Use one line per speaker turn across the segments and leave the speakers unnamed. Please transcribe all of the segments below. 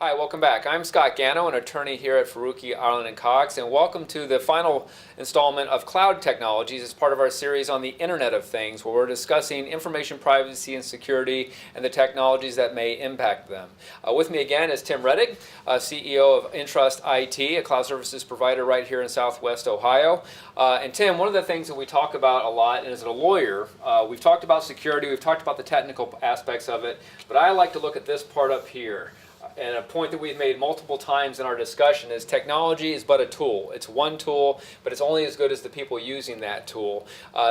Hi, welcome back. I'm Scot Ganow, an attorney here at Faruqi, Ireland & Cox, and welcome to the final installment of Cloud Technologies as part of our series on the Internet of Things, where we're discussing information privacy and security and the technologies that may impact them. With me again is Tim Rettig, CEO of Intrust IT, a cloud services provider right here in Southwest Ohio. And Tim, one of the things that we talk about a lot, and as a lawyer, we've talked about security, we've talked about the technical aspects of it, but I like to look at this part up here. And a point that we've made multiple times in our discussion is technology is but a tool. It's one tool, but it's only as good as the people using that tool.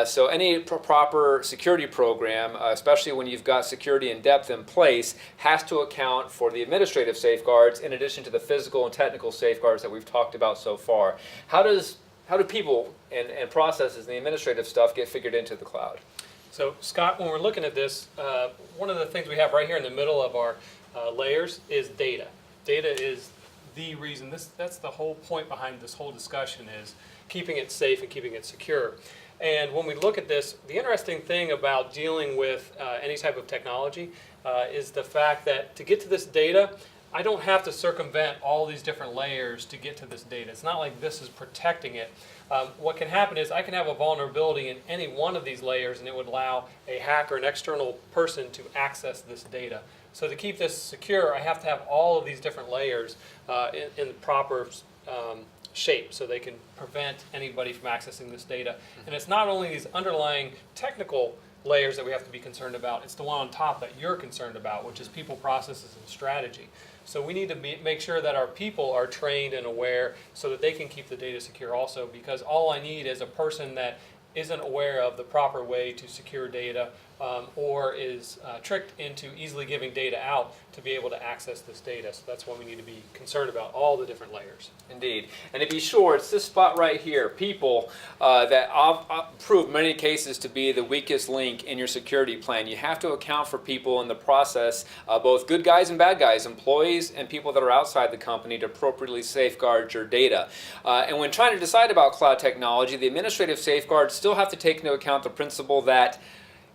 So any proper security program, especially when you've got security in depth in place, has to account for the administrative safeguards in addition to the physical and technical safeguards that we've talked about so far. How do people and processes and the administrative stuff get figured into the cloud?
So Scott, when we're looking at this, one of the things we have right here in the middle of our layers is data. Data is the reason, that's the whole point behind this whole discussion, is keeping it safe and keeping it secure. And when we look at this, the interesting thing about dealing with any type of technology is the fact that to get to this data, I don't have to circumvent all these different layers to get to this data. It's not like this is protecting it. What can happen is I can have a vulnerability in any one of these layers and it would allow a hacker, an external person, to access this data. So to keep this secure, I have to have all of these different layers in the proper shape so they can prevent anybody from accessing this data. And it's not only these underlying technical layers that we have to be concerned about, it's the one on top that you're concerned about, which is people, processes, and strategy. So we need to make sure that our people are trained and aware so that they can keep the data secure also, because all I need is a person that isn't aware of the proper way to secure data or is tricked into easily giving data out to be able to access this data. So that's why we need to be concerned about all the different layers.
Indeed. And to be sure, it's this spot right here, people, that prove many cases to be the weakest link in your security plan. You have to account for people in the process, both good guys and bad guys, employees and people that are outside the company, to appropriately safeguard your data. And when trying to decide about cloud technology, the administrative safeguards still have to take into account the principle that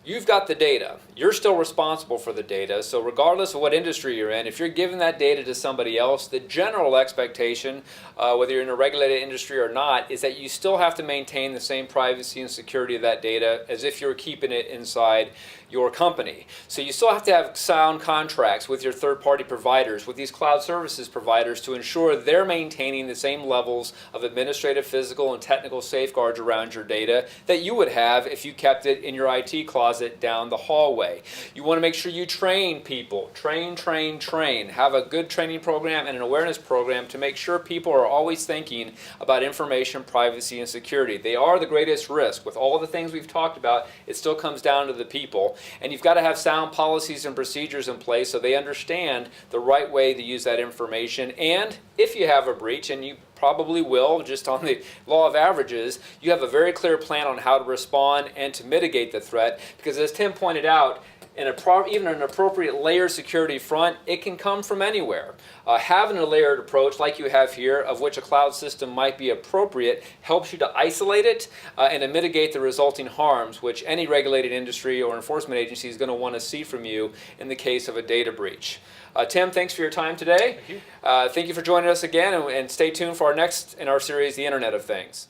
you've got the data. You're still responsible for the data. So regardless of what industry you're in, if you're giving that data to somebody else, the general expectation, whether you're in a regulated industry or not, is that you still have to maintain the same privacy and security of that data as if you were keeping it inside your company. So you still have to have sound contracts with your third-party providers, with these cloud services providers, to ensure they're maintaining the same levels of administrative, physical, and technical safeguards around your data that you would have if you kept it in your IT closet down the hallway. You want to make sure you train people. Train. Have a good training program and an awareness program to make sure people are always thinking about information privacy and security. They are the greatest risk. With all the things we've talked about, it still comes down to the people. And you've got to have sound policies and procedures in place so they understand the right way to use that information. And if you have a breach, and you probably will, just on the law of averages, you have a very clear plan on how to respond and to mitigate the threat. Because as Tim pointed out, even an appropriate layered security front, it can come from anywhere. Having a layered approach like you have here, of which a cloud system might be appropriate, helps you to isolate it and to mitigate the resulting harms, which any regulated industry or enforcement agency is going to want to see from you in the case of a data breach. Tim, thanks for your time today.
Thank you.
Thank you for joining us again, and stay tuned for our next in our series, The Internet of Things.